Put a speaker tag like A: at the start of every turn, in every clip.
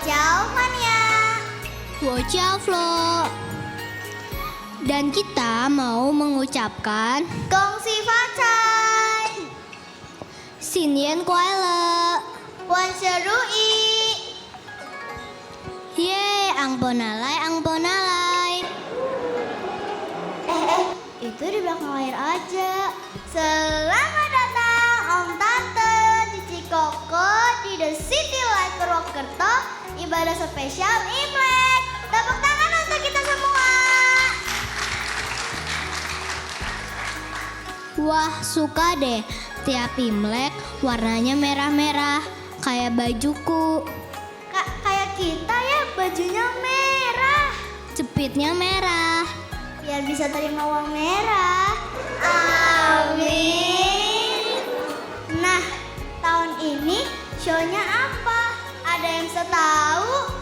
A: Wociao Mania.
B: Wociao Flo. Dan kita mau mengucapkan
A: Gongxi Facai.
B: Xinyan Kuai
A: Wan Sherui.
B: Yeay, ang ponalai.
A: Itu di belakang layar aja. Selamat datang Om Tante Cici Koko di The City Light Purwokerto, ibadah spesial Imlek. Tepuk tangan untuk kita semua.
B: Wah, suka deh. Tiap Imlek warnanya merah-merah, kayak bajuku.
A: Kayak kita ya, bajunya merah.
B: Jepitnya merah.
A: Biar bisa terima uang merah. Amin. Nah, tahun ini show-nya apa? Ada yang bisa tahu?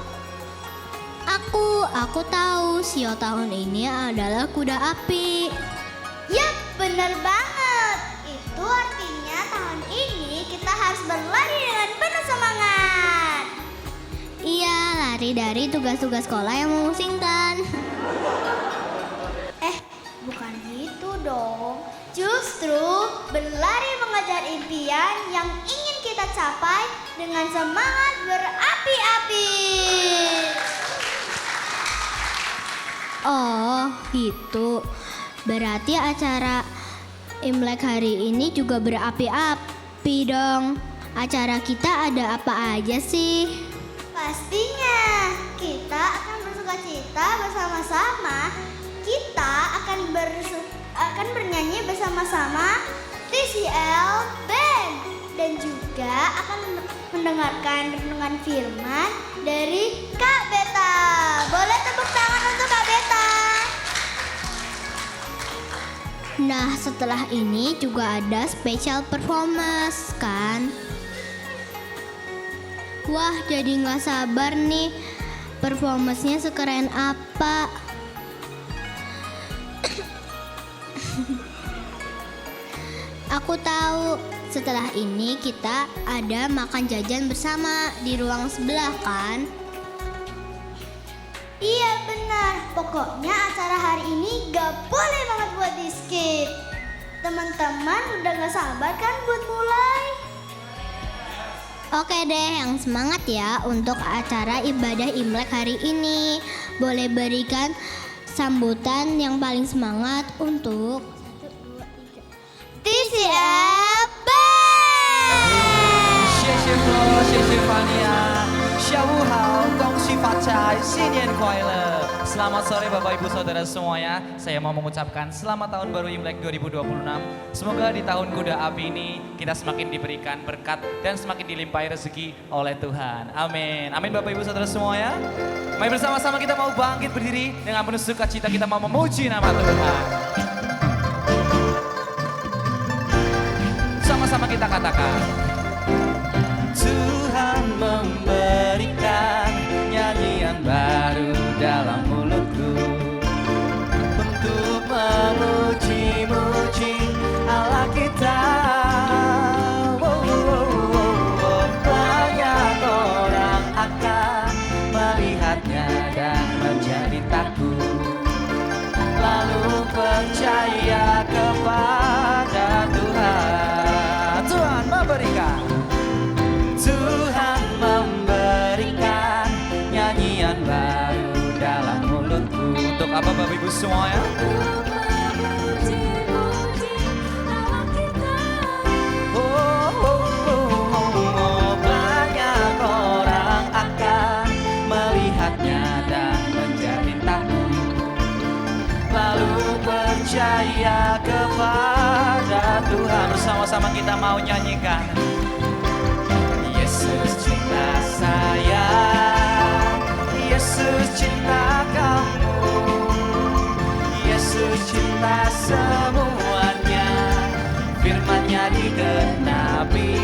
B: Aku tahu show tahun ini adalah kuda api.
A: Yap, benar banget. Itu artinya tahun ini kita harus berlari dengan penuh semangat.
B: Iya, lari dari tugas-tugas sekolah yang memusingkan.
A: Bukan gitu dong. Justru berlari mengejar impian yang ingin kita capai dengan semangat berapi-api.
B: Oh, gitu. Berarti acara Imlek hari ini juga berapi-api dong. Acara kita ada apa aja sih?
A: Pastinya kita akan bersukacita bersama-sama. Kita akan bernyanyi bersama-sama TCL Band dan juga akan mendengarkan renungan firman dari Kak Beta. Boleh tepuk tangan untuk Kak Beta.
B: Nah, setelah ini juga ada special performance kan? Wah, jadi nggak sabar nih. Performance-nya sekeren apa? Aku tahu, setelah ini kita ada makan jajan bersama di ruang sebelah kan?
A: Iya benar, pokoknya acara hari ini gak boleh banget buat di skip. Teman-teman udah gak sabar kan buat mulai?
B: Oke deh, yang semangat ya untuk acara ibadah Imlek hari ini. Boleh berikan sambutan yang paling semangat untuk
A: TCL Band.
C: 谢谢 Flo， 谢谢 Fania， 下午好，恭喜发财，新年快乐。Selamat sore Bapak Ibu Saudara semuanya. Saya mau mengucapkan selamat tahun baru Imlek 2026. Semoga di tahun kuda api ini kita semakin diberikan berkat dan semakin dilimpahi rezeki oleh Tuhan. Amin. Amin Bapak Ibu Saudara semuanya. Mari bersama-sama kita mau bangkit berdiri dengan penuh sukacita kita mau memuji nama Tuhan. Sama-sama kita katakan. Tuhan memberikan nyanyian baru dalam mulutku untuk memuji-muji Allah kita. Banyak orang akan melihatnya dan menjadi takut, lalu percaya kepada Tuhan. Tuhan memberikan nyanyian baru dalam mulutku. Untuk apa Bapak Ibu semuanya? Banyak orang akan melihatnya dan menjadi takut, lalu percaya kepada Tuhan. Bersama-sama kita mau nyanyikan. Yesus cinta saya, Yesus cinta kamu, Yesus cinta semuanya, firman-Nya digenapi.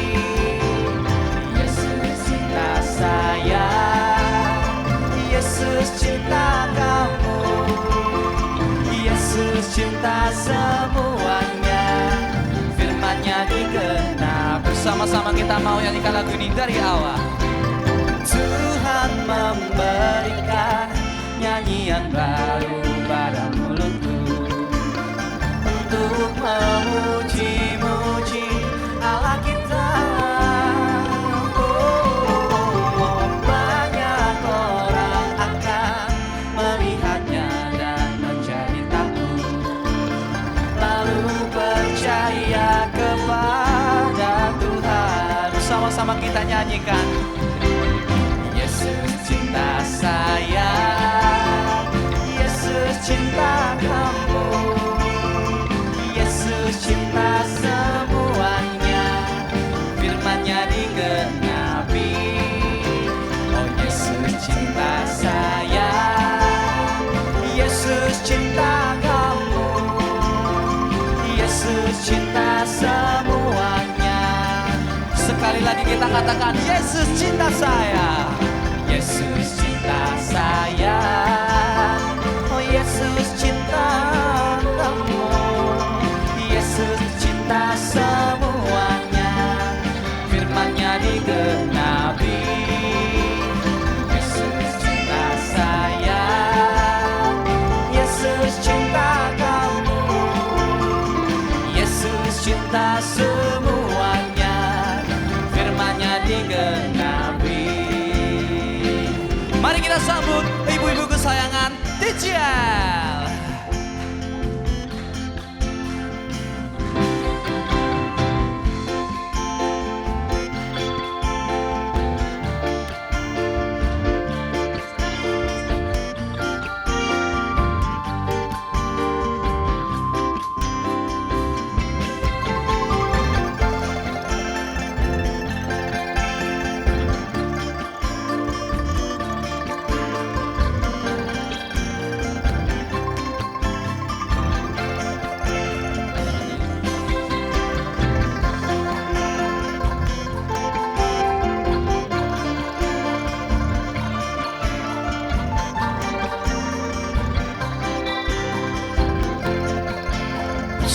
C: Yesus cinta saya, Yesus cinta kamu, Yesus cinta semuanya, firman-Nya digenapi. Bersama-sama kita mau nyanyikan lagu ini dari awal. Tuhan memberikan nyanyian baru pada mulutku untuk memuji-muji Allah kita. Oh, banyak orang akan melihatnya dan menjadi takut, lalu percaya kepada Tuhan. Sama-sama kita nyanyikan. Yesus cinta saya, Yesus cinta kamu, Yesus cinta semuanya, firman-Nya digenapi. Oh, Yesus cinta saya, Yesus cinta kamu, Yesus cinta semuanya. Sekali lagi kita katakan, Yesus cinta saya, Yesus cinta saya, oh Yesus cinta kamu, Yesus cinta semuanya, firman-Nya digenapi. Yesus cinta saya, Yesus cinta kamu, Yesus cinta semuanya, firman-Nya digenapi. Mari kita sambut ibu-ibu kesayangan Tijel.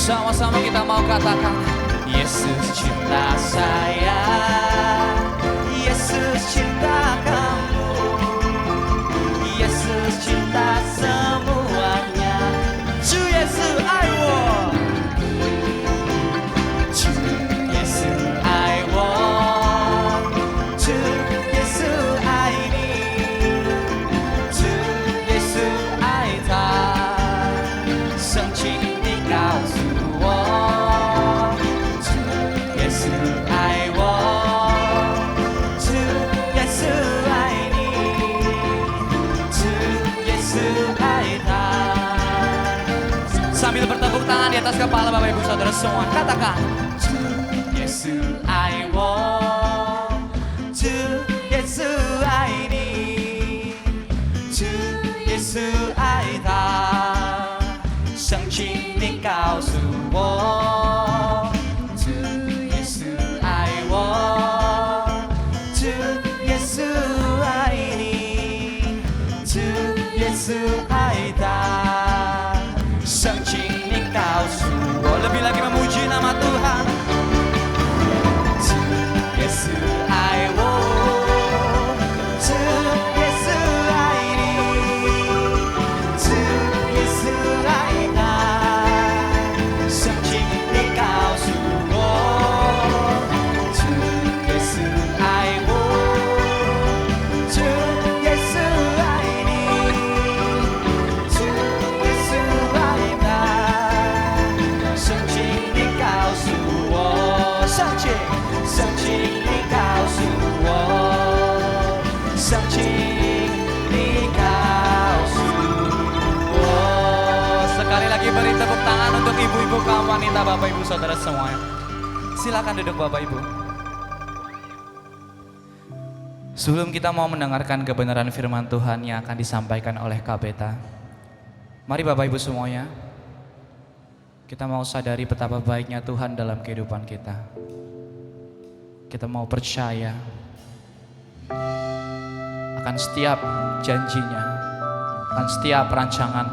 C: Sama-sama kita mau katakan, Yesus cinta saya, Yesus cinta kamu, Yesus cinta semuanya. 主耶稣爱我，主耶稣爱我，主耶稣爱你，主耶稣爱他，圣经你告诉我，主耶稣爱我，主耶稣爱你，主耶稣爱他。Sambil bertepuk tangan di atas kepala Bapak Ibu Saudara semua, katakan, Ju Yesus爱我，主耶稣爱你，主耶稣爱他，圣经你告诉我，主耶稣爱我，主耶稣爱你，主耶稣爱他，圣经你告诉我。Lebih lagi memuji nama Tuhan. 主耶稣爱我，主耶稣爱你，主耶稣爱他，圣经你告诉我，主耶稣爱我，主耶稣爱你，主耶稣爱他，圣经你告诉我，圣经你告诉我，圣经你告诉我。Sekali lagi beri tepuk tangan untuk ibu-ibu kaum wanita, Bapak Ibu Saudara semuanya. Silakan duduk Bapak Ibu. Sebelum kita mau mendengarkan kebenaran firman Tuhan yang akan disampaikan oleh Kabeta, mari Bapak Ibu semuanya, kita mau sadari betapa baiknya Tuhan dalam kehidupan kita. Kita mau percaya akan setiap janjinya, akan setiap rancangan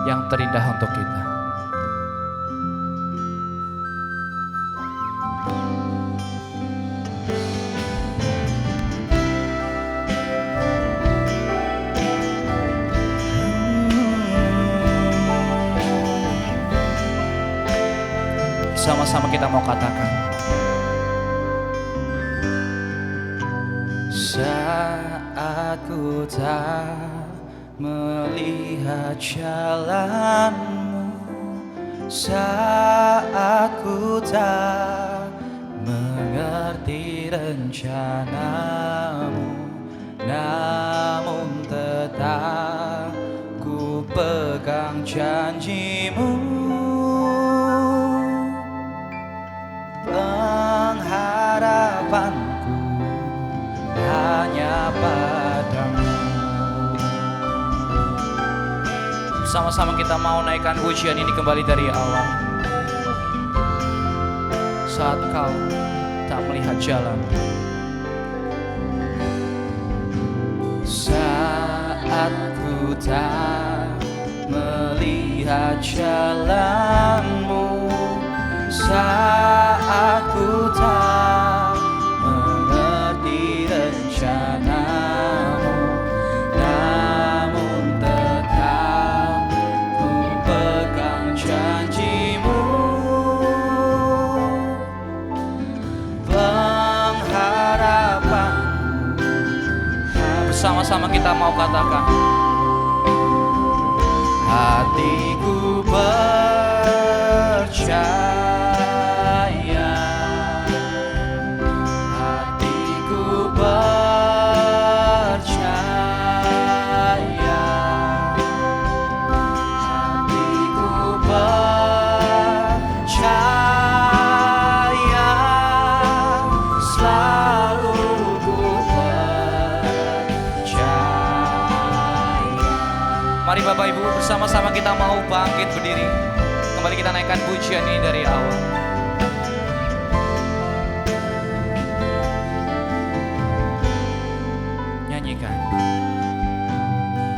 C: yang terindah untuk kita. Bersama-sama kita mau katakan. Saat ku tak melihat jalanmu, saat ku tak mengerti rencanamu, namun tetap ku pegang janjimu. Pengharapanku hanya padamu. Sama-sama kita mau naikkan pujian ini kembali dari awal. Saat kau tak melihat jalan, saat ku tak melihat jalanmu, saat ku tak mengerti rencanamu, namun tetap ku pegang janjimu. Pengharapanku, bersama-sama kita mau katakan. Hatiku percaya, hatiku percaya, hatiku percaya, selalu ku percaya. Mari Bapak Ibu, bersama-sama kita mau bangkit berdiri. Kembali kita naikkan pujian ini dari awal. Nyanyikan.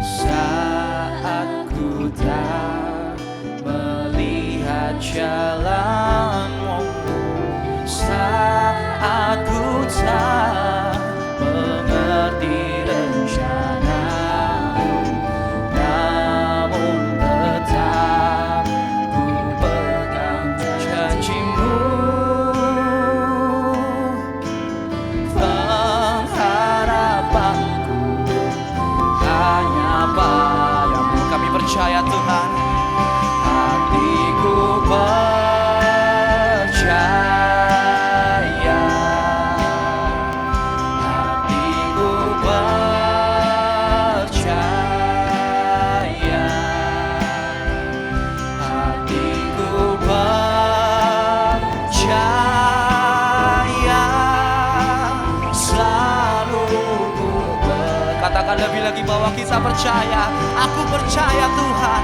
C: Saat ku tak melihat jalanmu, saat ku tak mengerti rencanamu, namun tetap ku pegang janjimu. Pengharapanku hanya padamu. Kami percaya Tuhan. Hatiku percaya, hatiku percaya, hatiku percaya, selalu ku katakan lebih lagi bahwa kita percaya. Aku percaya Tuhan.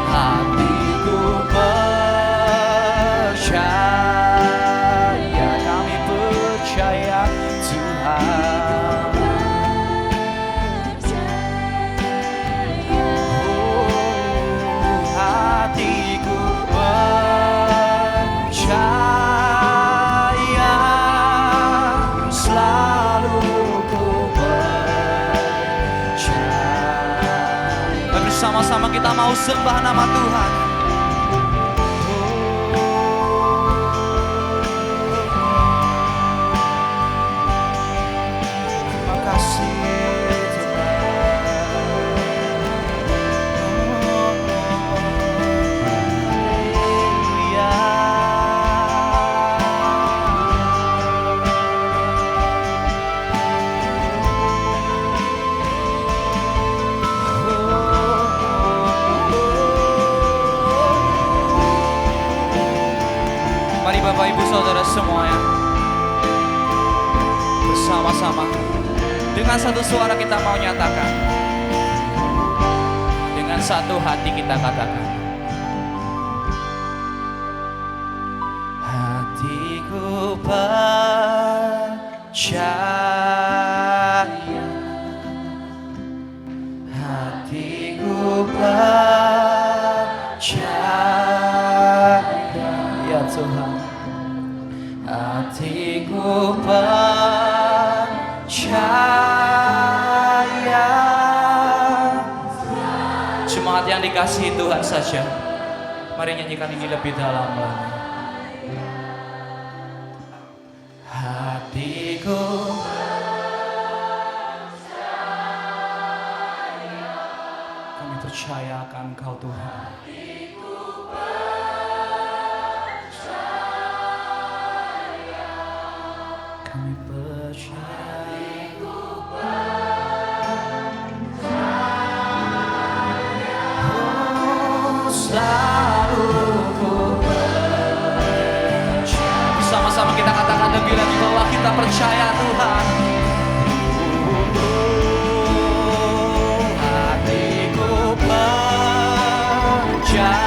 C: Hatiku percaya, kami percaya Tuhan. Hatiku percaya, selalu ku percaya. Bersama-sama kita mau sembah nama Tuhan. Terima kasih Mari Bapak Ibu Saudara semuanya, bersama-sama dengan satu suara kita mau nyatakan, dengan satu hati kita katakan. Hatiku percaya, hatiku percaya, ya Tuhan. Hatiku percaya. Cuma hati yang dikasihi Tuhan saja Mari nyanyikan ini lebih dalam lagi. Hatiku kami percaya akan Kau Tuhan. Kami percaya. Oh, selalu ku percaya. Sama-sama kita katakan lebih lagi bahwa kita percaya Tuhan. Hatiku percaya.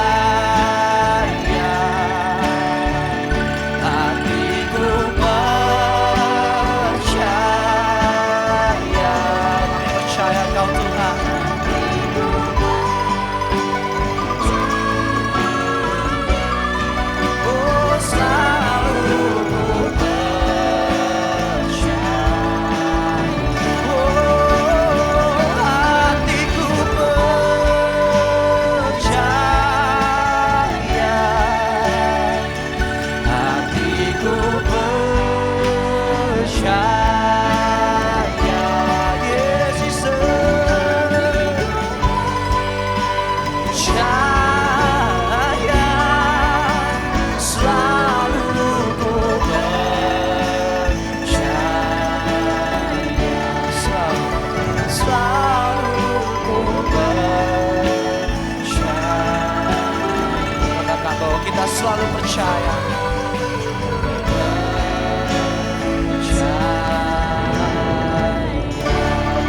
C: Kita selalu percaya.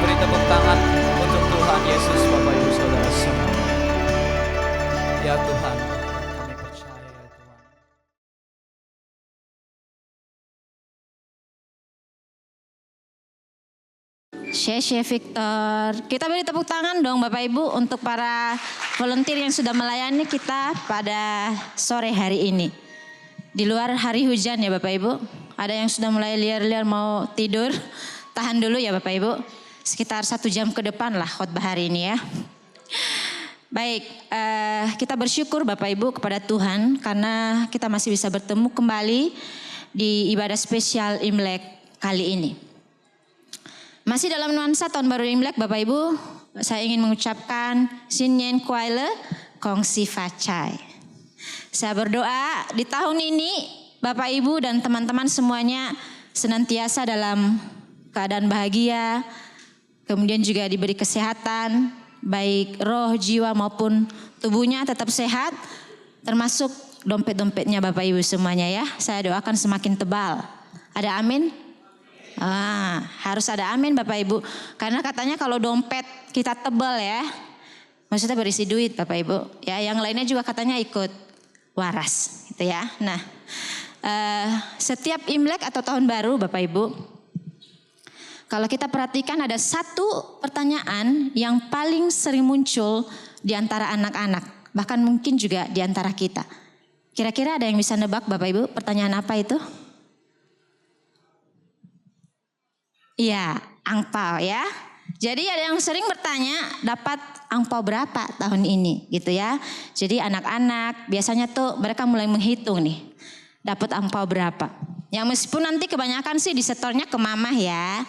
C: Beri tepuk tangan untuk Tuhan Yesus, Bapak Ibu Saudara semua. Ya Tuhan, kami percaya ya Tuhan.
D: Sheshe Victor. Kita beri tepuk tangan dong Bapak Ibu untuk para volunteer yang sudah melayani kita pada sore hari ini. Di luar hari hujan ya Bapak Ibu. Ada yang sudah mulai liar-liar mau tidur. Tahan dulu ya Bapak Ibu. Sekitar 1 jam ke depan lah khotbah hari ini ya. Baik, kita bersyukur Bapak Ibu kepada Tuhan karena kita masih bisa bertemu kembali di ibadah spesial Imlek kali ini. Masih dalam nuansa tahun baru Imlek Bapak Ibu, saya ingin mengucapkan Sinyen Kuaile Kong Si Facai. Saya berdoa di tahun ini Bapak Ibu dan teman-teman semuanya senantiasa dalam keadaan bahagia, kemudian juga diberi kesehatan, baik roh, jiwa maupun tubuhnya tetap sehat, termasuk dompet-dompetnya Bapak Ibu semuanya ya. Saya doakan semakin tebal. Ada amin? Harus ada amin Bapak Ibu. Karena katanya kalau dompet kita tebal ya, maksudnya berisi duit Bapak Ibu. Ya, yang lainnya juga katanya ikut waras gitu ya. Nah, setiap Imlek atau tahun baru Bapak Ibu, kalau kita perhatikan ada satu pertanyaan yang paling sering muncul di antara anak-anak, bahkan mungkin juga di antara kita. Kira-kira ada yang bisa nebak Bapak Ibu pertanyaan apa itu? Iya, angpau ya. Jadi ada yang sering bertanya dapat angpau berapa tahun ini gitu ya. Jadi anak-anak biasanya tuh mereka mulai menghitung nih. Dapat angpau berapa. Ya meskipun nanti kebanyakan sih disetornya ke mama ya.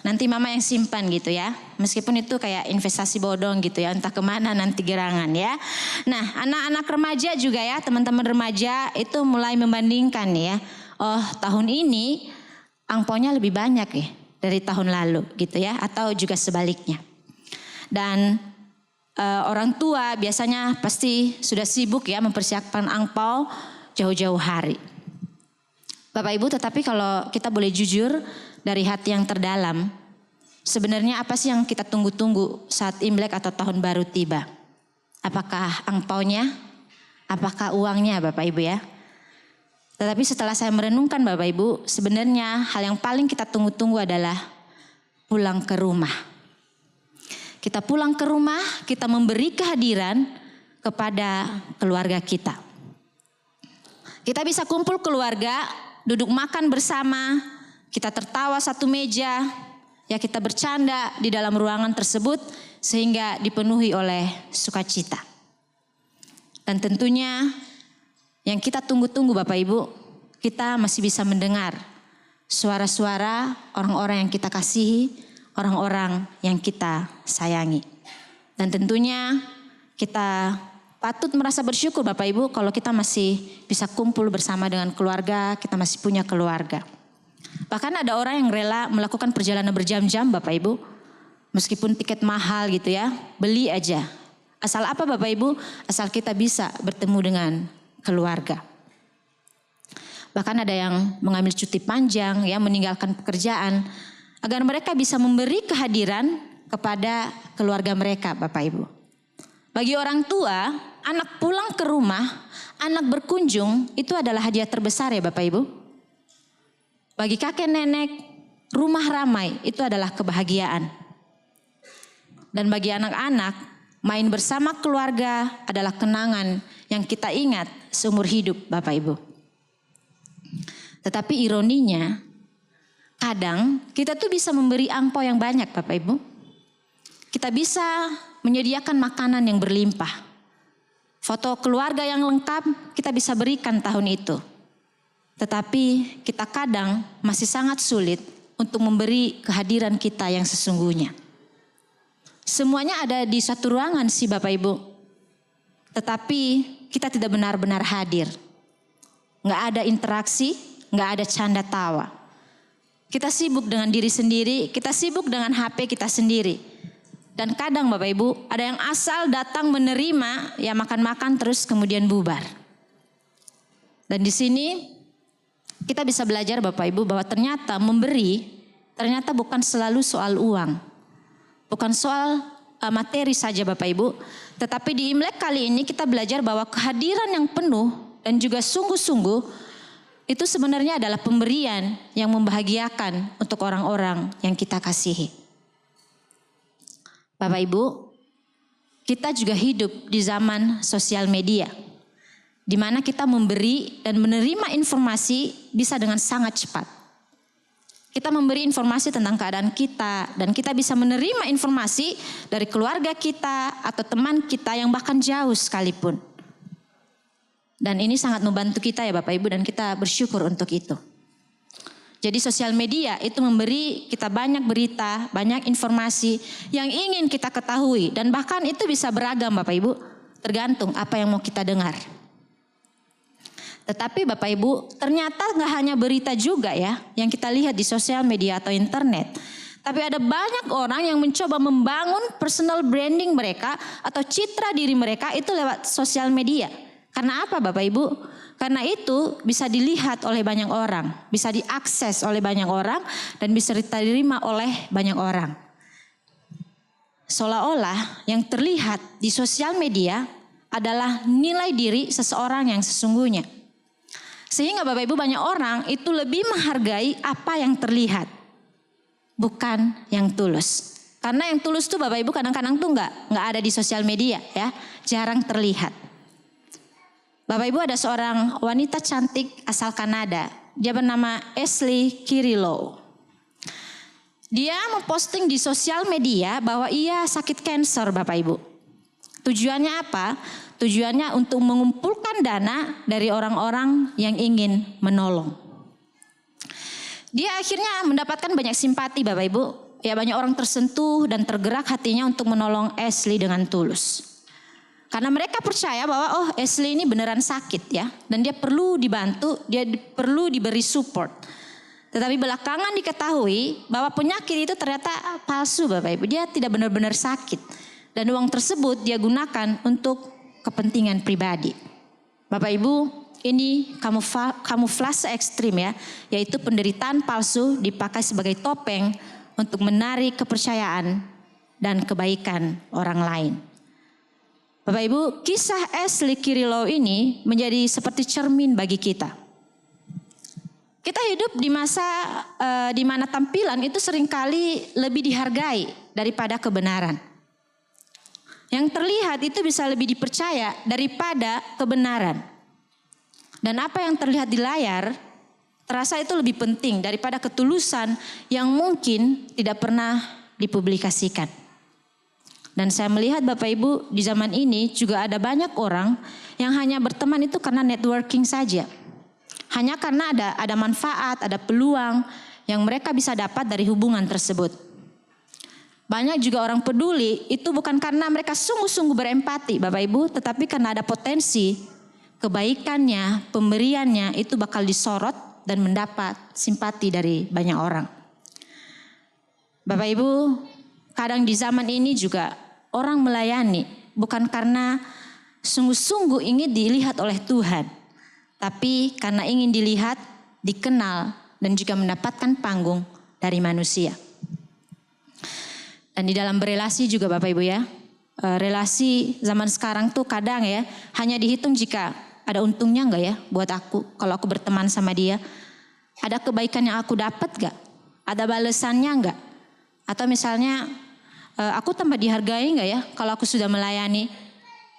D: Nanti mama yang simpan gitu ya. Meskipun itu kayak investasi bodong gitu ya. Entah kemana nanti gerangan ya. Nah anak-anak remaja juga ya. Teman-teman remaja itu mulai membandingkan ya. Oh tahun ini angpaunya lebih banyak ya dari tahun lalu gitu ya, atau juga sebaliknya. Dan orang tua biasanya pasti sudah sibuk ya mempersiapkan angpau jauh-jauh hari. Bapak Ibu, tetapi kalau kita boleh jujur dari hati yang terdalam, sebenarnya apa sih yang kita tunggu-tunggu saat Imlek atau tahun baru tiba? Apakah angpaunya? Apakah uangnya Bapak Ibu ya? Tetapi setelah saya merenungkan Bapak Ibu, sebenarnya hal yang paling kita tunggu-tunggu adalah pulang ke rumah. Kita pulang ke rumah, kita memberi kehadiran kepada keluarga kita. Kita bisa kumpul keluarga, duduk makan bersama, kita tertawa satu meja, ya kita bercanda di dalam ruangan tersebut sehingga dipenuhi oleh sukacita. Dan tentunya yang kita tunggu-tunggu Bapak Ibu, kita masih bisa mendengar suara-suara orang-orang yang kita kasihi, orang-orang yang kita sayangi. Dan tentunya kita patut merasa bersyukur Bapak Ibu kalau kita masih bisa kumpul bersama dengan keluarga, kita masih punya keluarga. Bahkan ada orang yang rela melakukan perjalanan berjam-jam Bapak Ibu, meskipun tiket mahal gitu ya, beli aja. Asal apa Bapak Ibu? Asal kita bisa bertemu dengan keluarga. Bahkan ada yang mengambil cuti panjang ya, meninggalkan pekerjaan agar mereka bisa memberi kehadiran kepada keluarga mereka Bapak Ibu. Bagi orang tua, anak pulang ke rumah, anak berkunjung itu adalah hadiah terbesar ya Bapak Ibu. Bagi kakek nenek, rumah ramai itu adalah kebahagiaan. Dan bagi anak-anak, main bersama keluarga adalah kenangan yang kita ingat seumur hidup Bapak Ibu. Tetapi ironinya, kadang kita tuh bisa memberi angpau yang banyak Bapak Ibu. Kita bisa menyediakan makanan yang berlimpah. Foto keluarga yang lengkap kita bisa berikan tahun itu. Tetapi kita kadang masih sangat sulit untuk memberi kehadiran kita yang sesungguhnya. Semuanya ada di satu ruangan sih Bapak Ibu. Tetapi kita tidak benar-benar hadir. Nggak ada interaksi, nggak ada canda tawa. Kita sibuk dengan diri sendiri, kita sibuk dengan HP kita sendiri. Dan kadang Bapak Ibu ada yang asal datang menerima, ya makan-makan terus kemudian bubar. Dan di sini kita bisa belajar Bapak Ibu bahwa ternyata memberi, ternyata bukan selalu soal uang. Bukan soal materi saja Bapak Ibu. Tetapi di Imlek kali ini kita belajar bahwa kehadiran yang penuh dan juga sungguh-sungguh itu sebenarnya adalah pemberian yang membahagiakan untuk orang-orang yang kita kasihi. Bapak Ibu, kita juga hidup di zaman sosial media, di mana kita memberi dan menerima informasi bisa dengan sangat cepat. Kita memberi informasi tentang keadaan kita dan kita bisa menerima informasi dari keluarga kita atau teman kita yang bahkan jauh sekalipun. Dan ini sangat membantu kita ya Bapak Ibu dan kita bersyukur untuk itu. Jadi sosial media itu memberi kita banyak berita, banyak informasi yang ingin kita ketahui. Dan bahkan itu bisa beragam Bapak Ibu, tergantung apa yang mau kita dengar. Tetapi Bapak Ibu, ternyata gak hanya berita juga ya yang kita lihat di sosial media atau internet. Tapi ada banyak orang yang mencoba membangun personal branding mereka atau citra diri mereka itu lewat sosial media. Karena apa Bapak Ibu? Karena itu bisa dilihat oleh banyak orang, bisa diakses oleh banyak orang, dan bisa diterima oleh banyak orang. Seolah-olah yang terlihat di sosial media adalah nilai diri seseorang yang sesungguhnya. Sehingga Bapak Ibu banyak orang itu lebih menghargai apa yang terlihat, bukan yang tulus. Karena yang tulus tuh Bapak Ibu kadang-kadang tuh nggak ada di sosial media ya, jarang terlihat. Bapak Ibu ada seorang wanita cantik asal Kanada. Dia bernama Ashley Kirillow. Dia memposting di sosial media bahwa ia sakit kanker Bapak Ibu. Tujuannya apa? Tujuannya untuk mengumpulkan dana dari orang-orang yang ingin menolong. Dia akhirnya mendapatkan banyak simpati Bapak Ibu. Ya banyak orang tersentuh dan tergerak hatinya untuk menolong Ashley dengan tulus. Karena mereka percaya bahwa Ashley ini beneran sakit ya. Dan dia perlu dibantu, dia perlu diberi support. Tetapi belakangan diketahui bahwa penyakit itu ternyata palsu Bapak Ibu. Dia tidak benar-benar sakit. Dan uang tersebut dia gunakan untuk kepentingan pribadi. Bapak Ibu, ini kamuflase ekstrim ya. Yaitu penderitaan palsu dipakai sebagai topeng untuk menarik kepercayaan dan kebaikan orang lain. Bapak Ibu, kisah Ashley Kirillow ini menjadi seperti cermin bagi kita. Kita hidup di masa di mana tampilan itu seringkali lebih dihargai daripada kebenaran. Yang terlihat itu bisa lebih dipercaya daripada kebenaran. Dan apa yang terlihat di layar terasa itu lebih penting daripada ketulusan yang mungkin tidak pernah dipublikasikan. Dan saya melihat Bapak Ibu di zaman ini juga ada banyak orang yang hanya berteman itu karena networking saja. Hanya karena ada manfaat, ada peluang yang mereka bisa dapat dari hubungan tersebut. Banyak juga orang peduli itu bukan karena mereka sungguh-sungguh berempati Bapak Ibu, tetapi karena ada potensi kebaikannya, pemberiannya itu bakal disorot dan mendapat simpati dari banyak orang. Bapak Ibu, kadang di zaman ini juga orang melayani bukan karena sungguh-sungguh ingin dilihat oleh Tuhan, tapi karena ingin dilihat, dikenal, dan juga mendapatkan panggung dari manusia. Dan di dalam berelasi juga Bapak Ibu ya, relasi zaman sekarang tuh kadang ya hanya dihitung jika ada untungnya enggak ya buat aku kalau aku berteman sama dia. Ada kebaikan yang aku dapat enggak? Ada balasannya enggak? Atau misalnya aku tambah dihargai enggak ya kalau aku sudah melayani?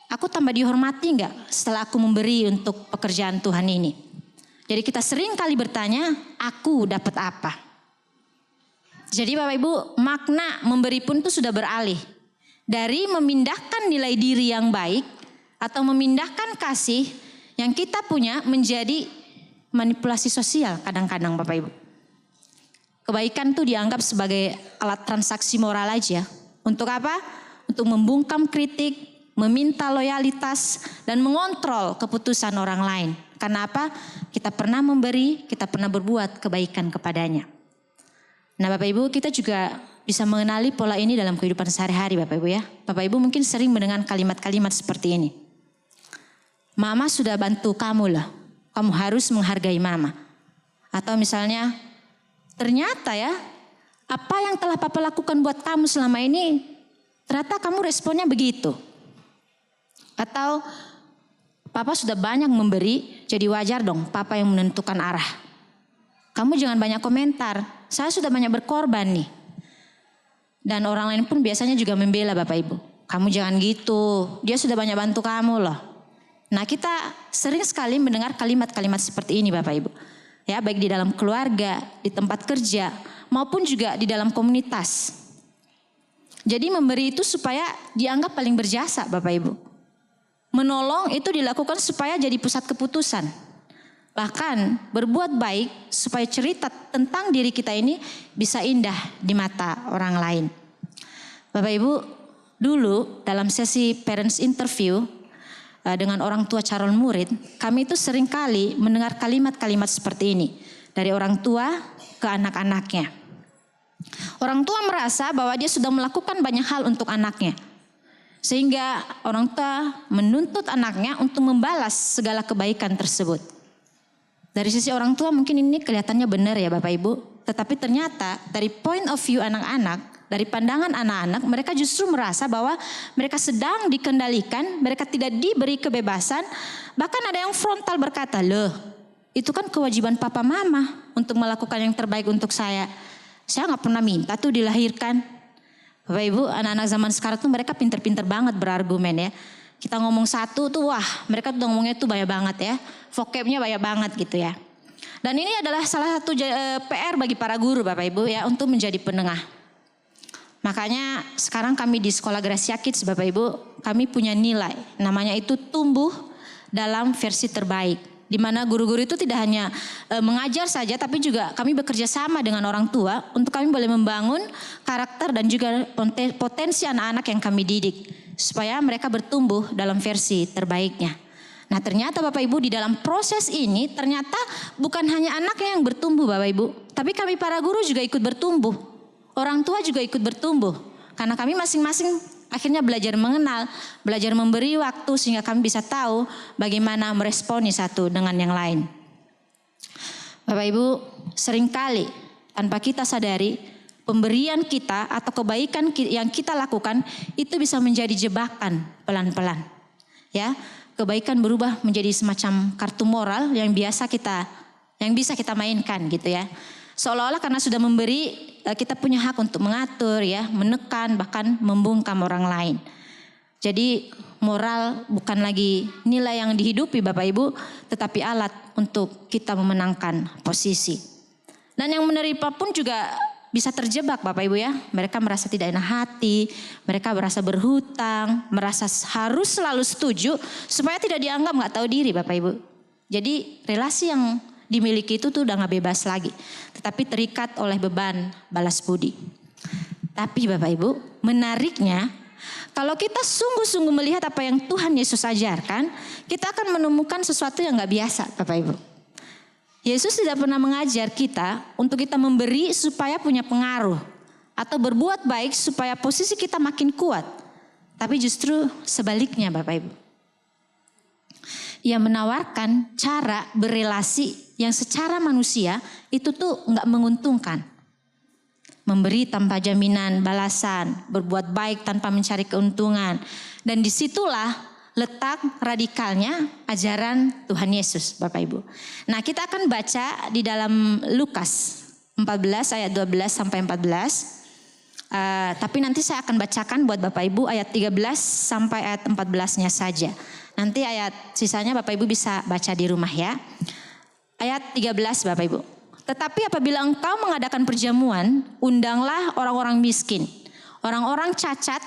D: Aku tambah dihormati enggak setelah aku memberi untuk pekerjaan Tuhan ini? Jadi kita sering kali bertanya, aku dapat apa? Jadi Bapak Ibu, makna memberi pun itu sudah beralih. Dari memindahkan nilai diri yang baik atau memindahkan kasih yang kita punya menjadi manipulasi sosial kadang-kadang Bapak Ibu. Kebaikan tuh dianggap sebagai alat transaksi moral aja. Untuk apa? Untuk membungkam kritik, meminta loyalitas, dan mengontrol keputusan orang lain. Karena apa? Kita pernah memberi, kita pernah berbuat kebaikan kepadanya. Nah Bapak Ibu, kita juga bisa mengenali pola ini dalam kehidupan sehari-hari Bapak Ibu ya. Bapak Ibu mungkin sering mendengar kalimat-kalimat seperti ini. Mama sudah bantu kamu loh, kamu harus menghargai mama. Atau misalnya, ternyata ya, apa yang telah Papa lakukan buat kamu selama ini, ternyata kamu responnya begitu. Atau, Papa sudah banyak memberi, jadi wajar dong Papa yang menentukan arah. Kamu jangan banyak komentar, saya sudah banyak berkorban nih. Dan orang lain pun biasanya juga membela Bapak Ibu. Kamu jangan gitu, dia sudah banyak bantu kamu loh. Nah kita sering sekali mendengar kalimat-kalimat seperti ini Bapak Ibu. Ya baik di dalam keluarga, di tempat kerja, maupun juga di dalam komunitas. Jadi memberi itu supaya dianggap paling berjasa Bapak Ibu. Menolong itu dilakukan supaya jadi pusat keputusan. Bahkan berbuat baik supaya cerita tentang diri kita ini bisa indah di mata orang lain. Bapak Ibu, dulu dalam sesi parents interview dengan orang tua calon murid, kami itu sering kali mendengar kalimat-kalimat seperti ini dari orang tua ke anak-anaknya. Orang tua merasa bahwa dia sudah melakukan banyak hal untuk anaknya. Sehingga orang tua menuntut anaknya untuk membalas segala kebaikan tersebut. Dari sisi orang tua mungkin ini kelihatannya benar ya Bapak Ibu. Tetapi ternyata dari point of view anak-anak, dari pandangan anak-anak, mereka justru merasa bahwa mereka sedang dikendalikan, mereka tidak diberi kebebasan. Bahkan ada yang frontal berkata, loh itu kan kewajiban papa mama untuk melakukan yang terbaik untuk saya. Saya gak pernah minta tuh dilahirkan. Bapak Ibu, anak-anak zaman sekarang tuh mereka pinter-pinter banget berargumen ya. Kita ngomong satu tuh wah mereka tuh ngomongnya tuh banyak banget ya. Vocabnya banyak banget gitu ya. Dan ini adalah salah satu PR bagi para guru Bapak Ibu ya untuk menjadi penengah. Makanya sekarang kami di Sekolah Gracia Kids Bapak Ibu, kami punya nilai. Namanya itu tumbuh dalam versi terbaik. Di mana guru-guru itu tidak hanya mengajar saja, tapi juga kami bekerja sama dengan orang tua untuk kami boleh membangun karakter dan juga potensi anak-anak yang kami didik. Supaya mereka bertumbuh dalam versi terbaiknya. Nah ternyata Bapak Ibu di dalam proses ini ternyata bukan hanya anaknya yang bertumbuh Bapak Ibu. Tapi kami para guru juga ikut bertumbuh. Orang tua juga ikut bertumbuh. Karena kami masing-masing akhirnya belajar mengenal, belajar memberi waktu sehingga kami bisa tahu bagaimana meresponi satu dengan yang lain. Bapak Ibu, seringkali tanpa kita sadari, pemberian kita atau kebaikan yang kita lakukan itu bisa menjadi jebakan pelan-pelan. Ya, kebaikan berubah menjadi semacam kartu moral yang bisa kita mainkan gitu ya. Seolah-olah karena sudah memberi, kita punya hak untuk mengatur ya, menekan bahkan membungkam orang lain. Jadi moral bukan lagi nilai yang dihidupi Bapak Ibu, tetapi alat untuk kita memenangkan posisi. Dan yang menerima pun juga bisa terjebak Bapak Ibu ya. Mereka merasa tidak enak hati, mereka merasa berhutang, merasa harus selalu setuju supaya tidak dianggap gak tahu diri Bapak Ibu. Jadi relasi yang dimiliki itu tuh udah gak bebas lagi, tetapi terikat oleh beban balas budi. Tapi Bapak Ibu, menariknya kalau kita sungguh-sungguh melihat apa yang Tuhan Yesus ajarkan, kita akan menemukan sesuatu yang gak biasa Bapak Ibu. Yesus tidak pernah mengajar kita untuk kita memberi supaya punya pengaruh atau berbuat baik supaya posisi kita makin kuat. Tapi justru sebaliknya Bapak Ibu. Ia menawarkan cara berelasi yang secara manusia itu tuh nggak menguntungkan. Memberi tanpa jaminan balasan, berbuat baik tanpa mencari keuntungan. Dan disitulah letak radikalnya ajaran Tuhan Yesus Bapak Ibu. Nah kita akan baca di dalam Lukas 14 ayat 12 sampai 14. Tapi nanti saya akan bacakan buat Bapak Ibu ayat 13 sampai ayat 14-nya saja. Nanti ayat sisanya Bapak Ibu bisa baca di rumah ya. Ayat 13 Bapak Ibu. Tetapi apabila engkau mengadakan perjamuan, undanglah orang-orang miskin, orang-orang cacat,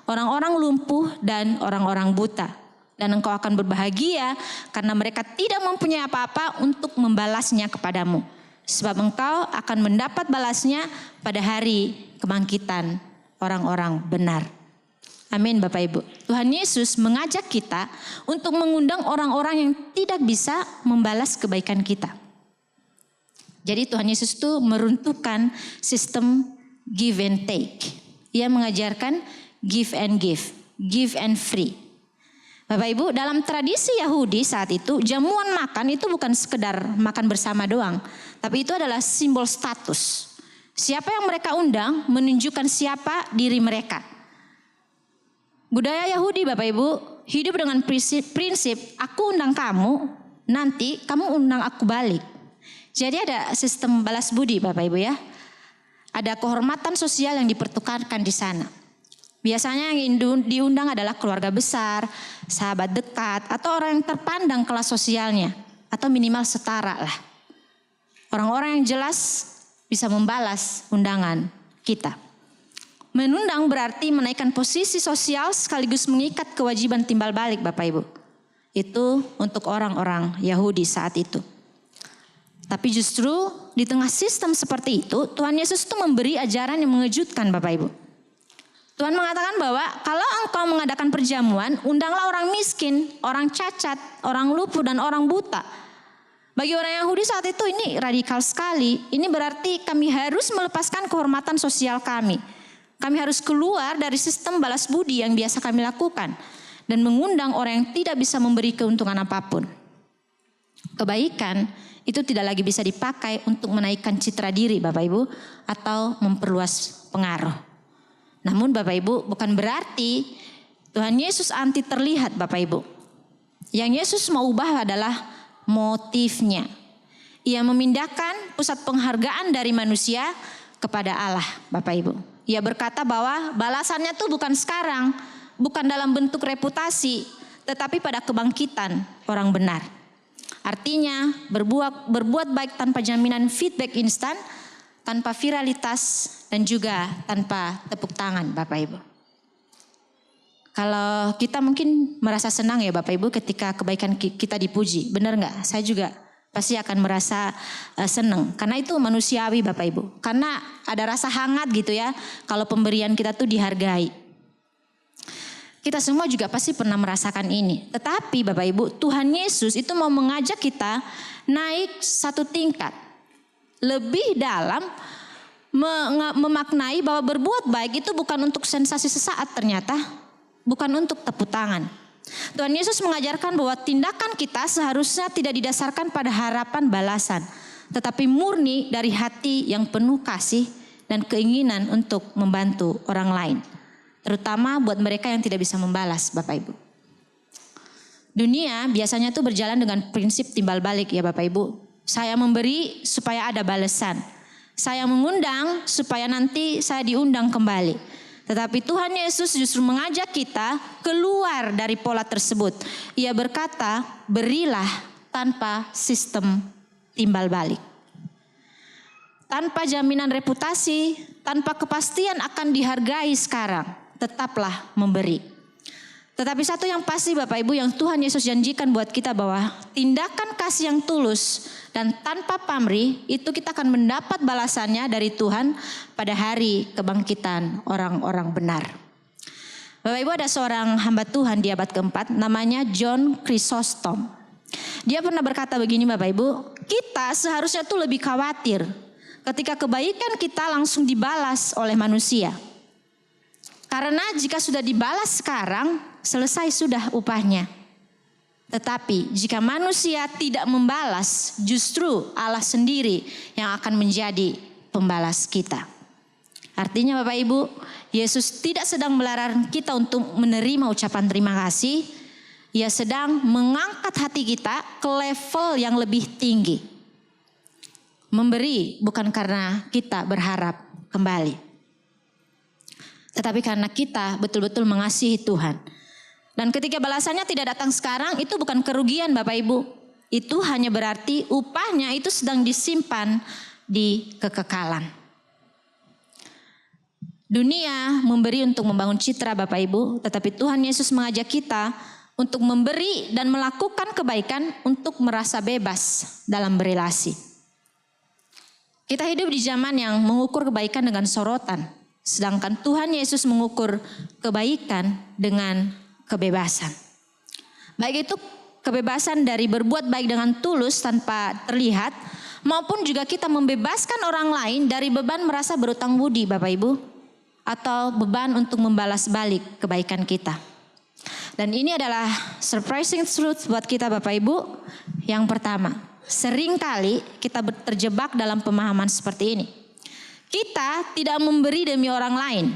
D: orang-orang lumpuh dan orang-orang buta. Dan engkau akan berbahagia karena mereka tidak mempunyai apa-apa untuk membalasnya kepadamu. Sebab engkau akan mendapat balasnya pada hari kebangkitan orang-orang benar. Amin Bapak Ibu. Tuhan Yesus mengajak kita untuk mengundang orang-orang yang tidak bisa membalas kebaikan kita. Jadi Tuhan Yesus itu meruntuhkan sistem give and take. Ia mengajarkan give and free. Bapak Ibu, dalam tradisi Yahudi saat itu, jamuan makan itu bukan sekedar makan bersama doang. Tapi itu adalah simbol status. Siapa yang mereka undang menunjukkan siapa diri mereka. Budaya Yahudi Bapak Ibu, hidup dengan prinsip aku undang kamu, nanti kamu undang aku balik. Jadi ada sistem balas budi Bapak Ibu ya. Ada kehormatan sosial yang dipertukarkan di sana. Biasanya yang diundang adalah keluarga besar, sahabat dekat, atau orang yang terpandang kelas sosialnya. Atau minimal setara lah. Orang-orang yang jelas bisa membalas undangan kita. Menundang berarti menaikkan posisi sosial sekaligus mengikat kewajiban timbal balik Bapak Ibu. Itu untuk orang-orang Yahudi saat itu. Tapi justru di tengah sistem seperti itu, Tuhan Yesus itu memberi ajaran yang mengejutkan Bapak Ibu. Tuhan mengatakan bahwa kalau engkau mengadakan perjamuan, undanglah orang miskin, orang cacat, orang lumpuh dan orang buta. Bagi orang Yahudi saat itu ini radikal sekali. Ini berarti kami harus melepaskan kehormatan sosial kami. Kami harus keluar dari sistem balas budi yang biasa kami lakukan. Dan mengundang orang yang tidak bisa memberi keuntungan apapun. Kebaikan itu tidak lagi bisa dipakai untuk menaikkan citra diri Bapak Ibu atau memperluas pengaruh. Namun Bapak Ibu bukan berarti Tuhan Yesus anti terlihat Bapak Ibu. Yang Yesus mau ubah adalah motifnya. Ia memindahkan pusat penghargaan dari manusia kepada Allah Bapak Ibu. Ia berkata bahwa balasannya tuh bukan sekarang, bukan dalam bentuk reputasi, tetapi pada kebangkitan orang benar. Artinya berbuat baik tanpa jaminan feedback instan, tanpa viralitas dan juga tanpa tepuk tangan Bapak Ibu. Kalau kita mungkin merasa senang ya Bapak Ibu ketika kebaikan kita dipuji, benar nggak? Saya juga pasti akan merasa senang karena itu manusiawi Bapak Ibu. Karena ada rasa hangat gitu ya kalau pemberian kita tuh dihargai. Kita semua juga pasti pernah merasakan ini. Tetapi Bapak Ibu, Tuhan Yesus itu mau mengajak kita naik satu tingkat. Lebih dalam memaknai bahwa berbuat baik itu bukan untuk sensasi sesaat ternyata. Bukan untuk tepuk tangan. Tuhan Yesus mengajarkan bahwa tindakan kita seharusnya tidak didasarkan pada harapan balasan. Tetapi murni dari hati yang penuh kasih dan keinginan untuk membantu orang lain. Terutama buat mereka yang tidak bisa membalas Bapak Ibu. Dunia biasanya tuh berjalan dengan prinsip timbal balik ya Bapak Ibu. Saya memberi supaya ada balasan. Saya mengundang supaya nanti saya diundang kembali. Tetapi Tuhan Yesus justru mengajak kita keluar dari pola tersebut. Ia berkata, berilah tanpa sistem timbal balik. tanpa jaminan reputasi, tanpa kepastian akan dihargai sekarang, tetaplah memberi. Tetapi satu yang pasti Bapak Ibu yang Tuhan Yesus janjikan buat kita bahwa tindakan kasih yang tulus dan tanpa pamrih itu kita akan mendapat balasannya dari Tuhan pada hari kebangkitan orang-orang benar. Bapak Ibu, ada seorang hamba Tuhan di abad keempat namanya John Chrysostom. Dia pernah berkata begini Bapak Ibu, kita seharusnya tuh lebih khawatir ketika kebaikan kita langsung dibalas oleh manusia. Karena jika sudah dibalas sekarang, selesai sudah upahnya. Tetapi jika manusia tidak membalas, justru Allah sendiri yang akan menjadi pembalas kita. Artinya Bapak Ibu, Yesus tidak sedang melarang kita untuk menerima ucapan terima kasih. Ia sedang mengangkat hati kita ke level yang lebih tinggi. Memberi bukan karena kita berharap kembali, tetapi karena kita betul-betul mengasihi Tuhan. Dan ketika balasannya tidak datang sekarang, itu bukan kerugian Bapak Ibu. Itu hanya berarti upahnya itu sedang disimpan di kekekalan. Dunia memberi untuk membangun citra Bapak Ibu, tetapi Tuhan Yesus mengajak kita untuk memberi dan melakukan kebaikan untuk merasa bebas dalam berelasi. Kita hidup di zaman yang mengukur kebaikan dengan sorotan. Sedangkan Tuhan Yesus mengukur kebaikan dengan kebebasan. Baik itu kebebasan dari berbuat baik dengan tulus tanpa terlihat, maupun juga kita membebaskan orang lain dari beban merasa berutang budi Bapak Ibu, atau beban untuk membalas balik kebaikan kita. Dan ini adalah surprising truth buat kita Bapak Ibu. Yang pertama, seringkali kita terjebak dalam pemahaman seperti ini. Kita tidak memberi demi orang lain.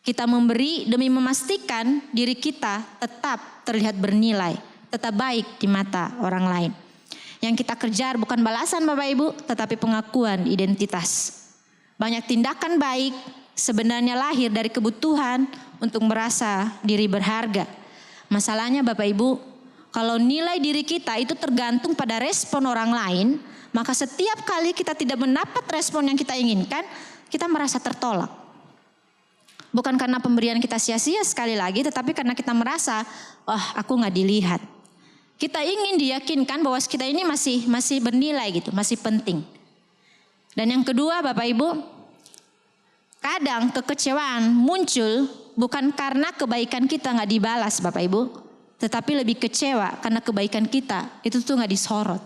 D: Kita memberi demi memastikan diri kita tetap terlihat bernilai, tetap baik di mata orang lain. Yang kita kejar bukan balasan Bapak Ibu, tetapi pengakuan identitas. Banyak tindakan baik sebenarnya lahir dari kebutuhan untuk merasa diri berharga. Masalahnya Bapak Ibu, kalau nilai diri kita itu tergantung pada respon orang lain, maka setiap kali kita tidak mendapat respon yang kita inginkan, kita merasa tertolak. Bukan karena pemberian kita sia-sia sekali lagi, tetapi karena kita merasa, aku gak dilihat. Kita ingin diyakinkan bahwa kita ini masih bernilai gitu, masih penting. Dan yang kedua Bapak Ibu, kadang kekecewaan muncul bukan karena kebaikan kita gak dibalas Bapak Ibu, tetapi lebih kecewa karena kebaikan kita itu tuh gak disorot.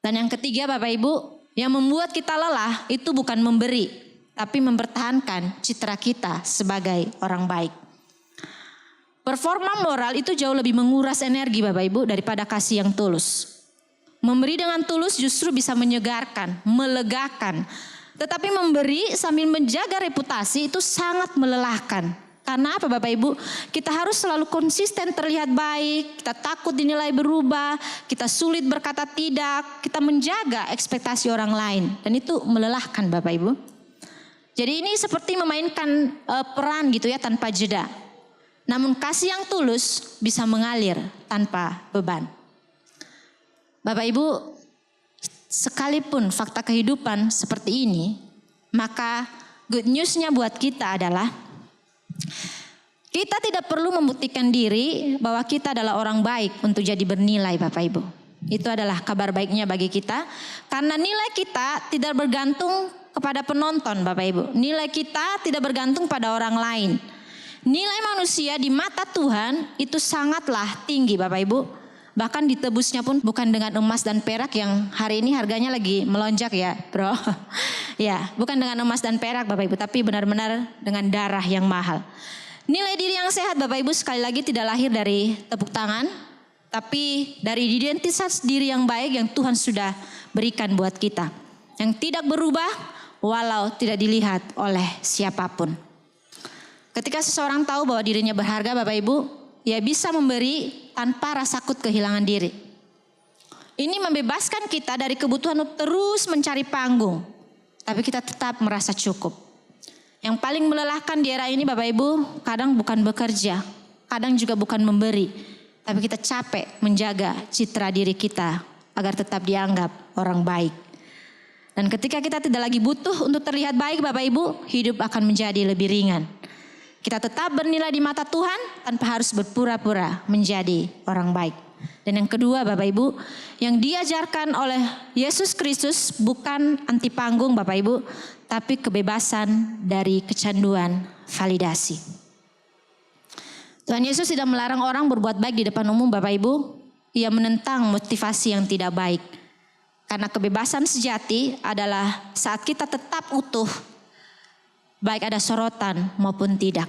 D: Dan yang ketiga Bapak Ibu, yang membuat kita lelah itu bukan memberi, tapi mempertahankan citra kita sebagai orang baik. Performa moral itu jauh lebih menguras energi Bapak Ibu daripada kasih yang tulus. Memberi dengan tulus justru bisa menyegarkan, melegakan. Tetapi memberi sambil menjaga reputasi itu sangat melelahkan. Karena apa Bapak Ibu? Kita harus selalu konsisten terlihat baik, kita takut dinilai berubah, kita sulit berkata tidak, kita menjaga ekspektasi orang lain. Dan itu melelahkan Bapak Ibu. Jadi ini seperti memainkan peran gitu ya tanpa jeda. Namun kasih yang tulus bisa mengalir tanpa beban. Bapak Ibu, sekalipun fakta kehidupan seperti ini, maka good news-nya buat kita adalah kita tidak perlu membuktikan diri bahwa kita adalah orang baik untuk jadi bernilai Bapak Ibu. Itu adalah kabar baiknya bagi kita. Karena nilai kita tidak bergantung kepada penonton Bapak Ibu. Nilai kita tidak bergantung pada orang lain. Nilai manusia di mata Tuhan itu sangatlah tinggi Bapak Ibu. Bahkan ditebusnya pun bukan dengan emas dan perak yang hari ini harganya lagi melonjak ya bro. Ya, bukan dengan emas dan perak Bapak Ibu, tapi benar-benar dengan darah yang mahal. Nilai diri yang sehat Bapak Ibu sekali lagi tidak lahir dari tepuk tangan, tapi dari identitas diri yang baik yang Tuhan sudah berikan buat kita. Yang tidak berubah walau tidak dilihat oleh siapapun. Ketika seseorang tahu bahwa dirinya berharga Bapak Ibu, ia bisa memberi tanpa rasa takut kehilangan diri. Ini membebaskan kita dari kebutuhan untuk terus mencari panggung. Tapi kita tetap merasa cukup. Yang paling melelahkan di era ini Bapak Ibu, kadang bukan bekerja, kadang juga bukan memberi. Tapi kita capek menjaga citra diri kita agar tetap dianggap orang baik. Dan ketika kita tidak lagi butuh untuk terlihat baik Bapak Ibu, hidup akan menjadi lebih ringan. Kita tetap bernilai di mata Tuhan tanpa harus berpura-pura menjadi orang baik. Dan yang kedua Bapak Ibu, yang diajarkan oleh Yesus Kristus bukan anti panggung Bapak Ibu, tapi kebebasan dari kecanduan validasi. Tuhan Yesus tidak melarang orang berbuat baik di depan umum Bapak Ibu. Ia menentang motivasi yang tidak baik. Karena kebebasan sejati adalah saat kita tetap utuh, baik ada sorotan maupun tidak.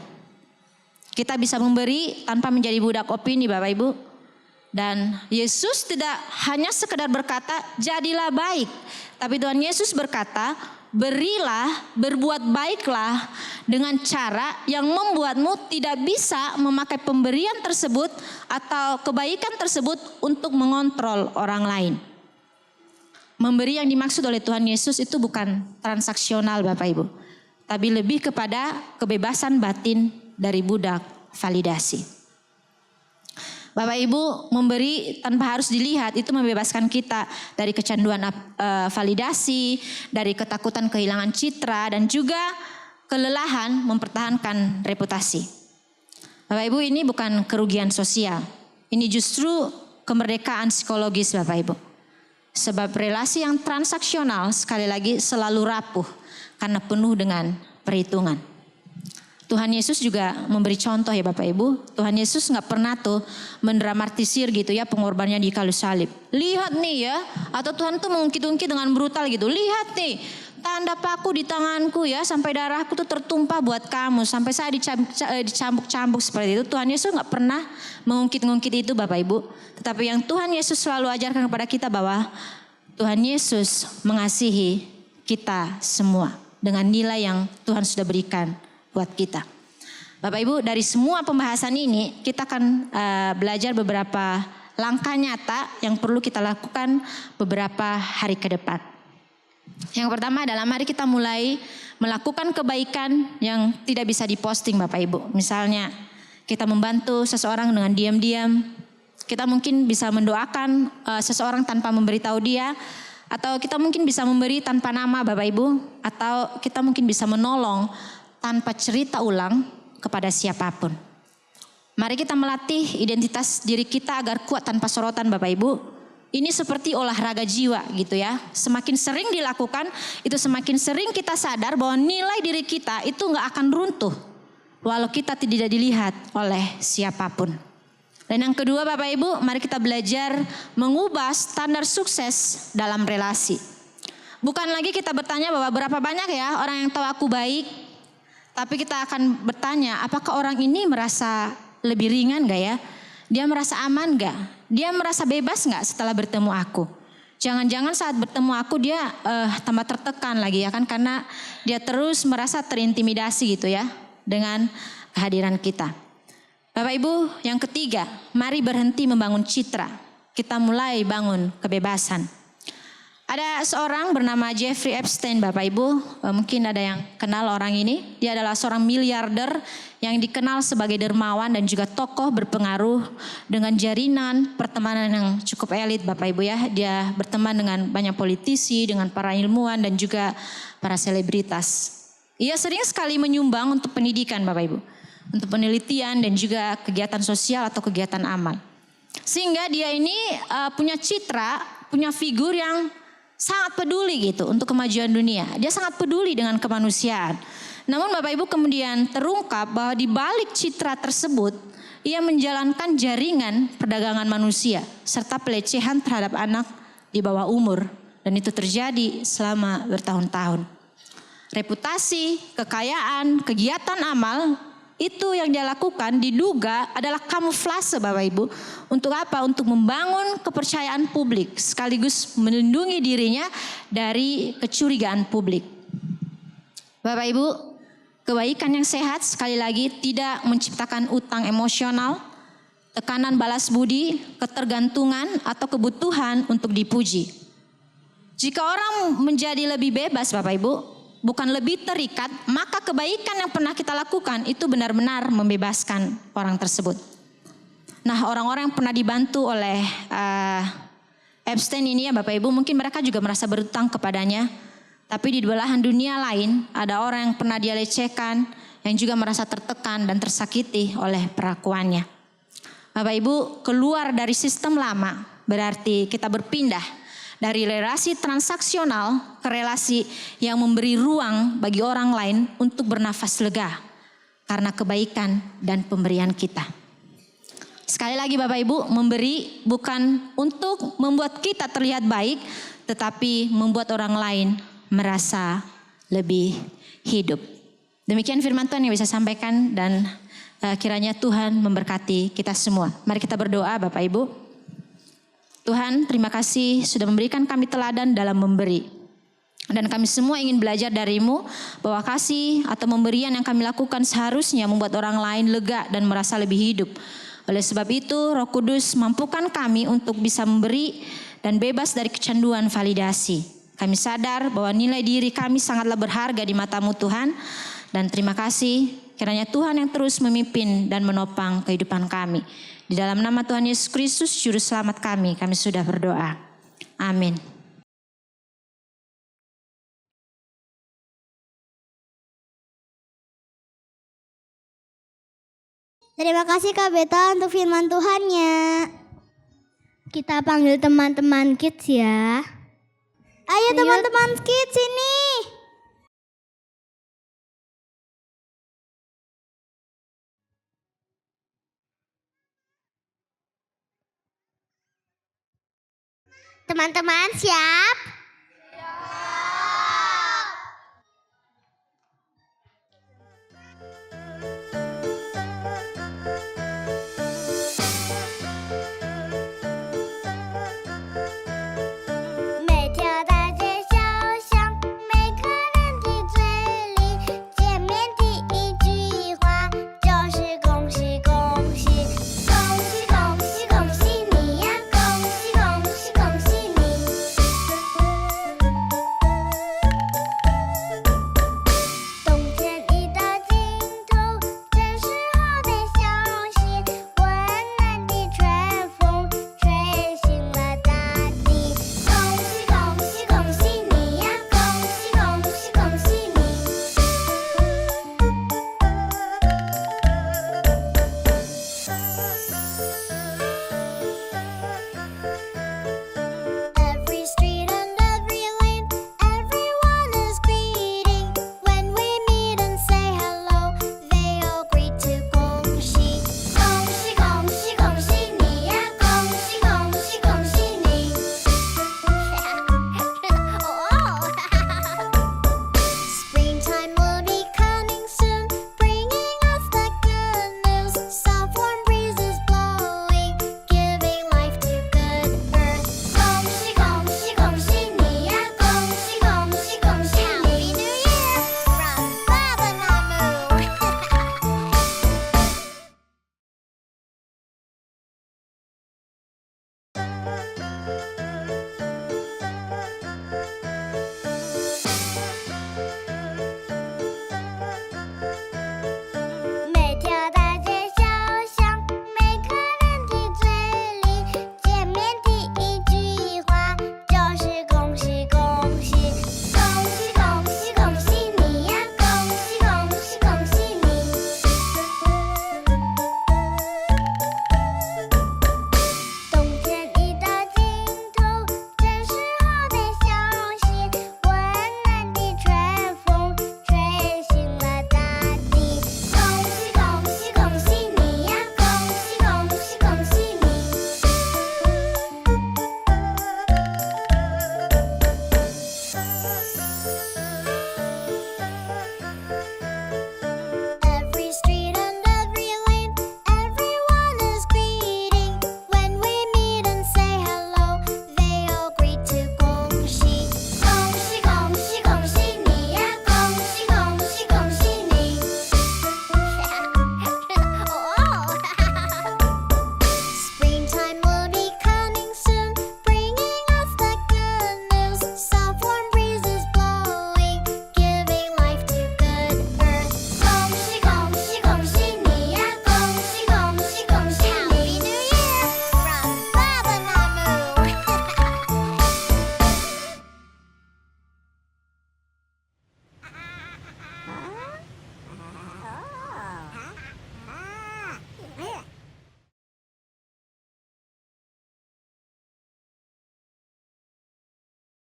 D: Kita bisa memberi tanpa menjadi budak opini Bapak Ibu. Dan Yesus tidak hanya sekedar berkata, jadilah baik. Tapi Tuhan Yesus berkata, berilah, berbuat baiklah dengan cara yang membuatmu tidak bisa memakai pemberian tersebut atau kebaikan tersebut untuk mengontrol orang lain. Memberi yang dimaksud oleh Tuhan Yesus itu bukan transaksional Bapak Ibu, tapi lebih kepada kebebasan batin dari budak validasi. Bapak Ibu, memberi tanpa harus dilihat itu membebaskan kita dari kecanduan validasi, dari ketakutan kehilangan citra dan juga kelelahan mempertahankan reputasi. Bapak Ibu, ini bukan kerugian sosial. Ini justru kemerdekaan psikologis Bapak Ibu. Sebab relasi yang transaksional sekali lagi selalu rapuh karena penuh dengan perhitungan. Tuhan Yesus juga memberi contoh ya Bapak Ibu. Tuhan Yesus gak pernah tuh mendramatisir gitu ya pengorbanannya di kayu salib. Lihat nih ya, atau Tuhan tuh mengungkit-ungkit dengan brutal gitu. Lihat nih, tanda paku di tanganku ya, sampai darahku tuh tertumpah buat kamu. Sampai saya dicambuk-cambuk seperti itu. Tuhan Yesus gak pernah mengungkit-ungkit itu Bapak Ibu. Tetapi yang Tuhan Yesus selalu ajarkan kepada kita bahwa Tuhan Yesus mengasihi kita semua dengan nilai yang Tuhan sudah berikan buat kita. Bapak Ibu, dari semua pembahasan ini kita akan belajar beberapa langkah nyata yang perlu kita lakukan beberapa hari ke depan. Yang pertama adalah mari kita mulai melakukan kebaikan yang tidak bisa diposting Bapak Ibu. Misalnya kita membantu seseorang dengan diam-diam. Kita mungkin bisa mendoakan seseorang tanpa memberitahu dia. Atau kita mungkin bisa memberi tanpa nama Bapak Ibu. Atau kita mungkin bisa menolong tanpa cerita ulang kepada siapapun. Mari kita melatih identitas diri kita agar kuat tanpa sorotan Bapak Ibu. Ini seperti olahraga jiwa gitu ya. Semakin sering dilakukan, itu semakin sering kita sadar bahwa nilai diri kita itu gak akan runtuh. Walau kita tidak dilihat oleh siapapun. Dan yang kedua Bapak Ibu, mari kita belajar mengubah standar sukses dalam relasi. Bukan lagi kita bertanya bahwa berapa banyak ya orang yang tahu aku baik. Tapi kita akan bertanya, apakah orang ini merasa lebih ringan gak ya? Dia merasa aman gak? Dia merasa bebas gak setelah bertemu aku? Jangan-jangan saat bertemu aku dia tambah tertekan lagi ya kan? Karena dia terus merasa terintimidasi gitu ya dengan kehadiran kita. Bapak Ibu, yang ketiga, mari berhenti membangun citra. Kita mulai bangun kebebasan. Ada seorang bernama Jeffrey Epstein Bapak Ibu, mungkin ada yang kenal orang ini. Dia adalah seorang miliarder yang dikenal sebagai dermawan dan juga tokoh berpengaruh dengan jaringan pertemanan yang cukup elit Bapak Ibu ya. Dia berteman dengan banyak politisi, dengan para ilmuwan dan juga para selebritas. Ia sering sekali menyumbang untuk pendidikan Bapak Ibu. Untuk penelitian dan juga kegiatan sosial atau kegiatan amal. Sehingga dia ini punya citra, punya figur yang sangat peduli gitu untuk kemajuan dunia. Dia sangat peduli dengan kemanusiaan. Namun Bapak Ibu kemudian terungkap bahwa di balik citra tersebut, ia menjalankan jaringan perdagangan manusia serta pelecehan terhadap anak di bawah umur. Dan itu terjadi selama bertahun-tahun. Reputasi, kekayaan, kegiatan amal, itu yang dia lakukan diduga adalah kamuflase Bapak Ibu. Untuk apa? Untuk membangun kepercayaan publik sekaligus melindungi dirinya dari kecurigaan publik. Bapak Ibu, kebaikan yang sehat sekali lagi tidak menciptakan utang emosional, tekanan balas budi, ketergantungan atau kebutuhan untuk dipuji. Jika orang menjadi lebih bebas Bapak Ibu, bukan lebih terikat, maka kebaikan yang pernah kita lakukan itu benar-benar membebaskan orang tersebut. Nah, orang-orang yang pernah dibantu oleh Epstein ini ya Bapak Ibu, mungkin mereka juga merasa berutang kepadanya. Tapi di belahan dunia lain ada orang yang pernah dia lecehkan, yang juga merasa tertekan dan tersakiti oleh perlakuannya. Bapak Ibu, keluar dari sistem lama berarti kita berpindah dari relasi transaksional ke relasi yang memberi ruang bagi orang lain untuk bernafas lega karena kebaikan dan pemberian kita. Sekali lagi Bapak Ibu, memberi bukan untuk membuat kita terlihat baik, tetapi membuat orang lain merasa lebih hidup. Demikian firman Tuhan yang bisa sampaikan dan kiranya Tuhan memberkati kita semua. Mari kita berdoa Bapak Ibu. Tuhan, terima kasih sudah memberikan kami teladan dalam memberi. Dan kami semua ingin belajar darimu bahwa kasih atau pemberian yang kami lakukan seharusnya membuat orang lain lega dan merasa lebih hidup. Oleh sebab itu Roh Kudus mampukan kami untuk bisa memberi dan bebas dari kecanduan validasi. Kami sadar bahwa nilai diri kami sangatlah berharga di mata-Mu Tuhan. Dan terima kasih kiranya Tuhan yang terus memimpin dan menopang kehidupan kami. Di dalam nama Tuhan Yesus Kristus Juru Selamat kami sudah berdoa. Amin.
A: Terima kasih Kak Beta untuk firman Tuhannya.
B: Kita panggil teman-teman kids ya.
A: Ayo teman-teman kids sini. Teman-teman siap?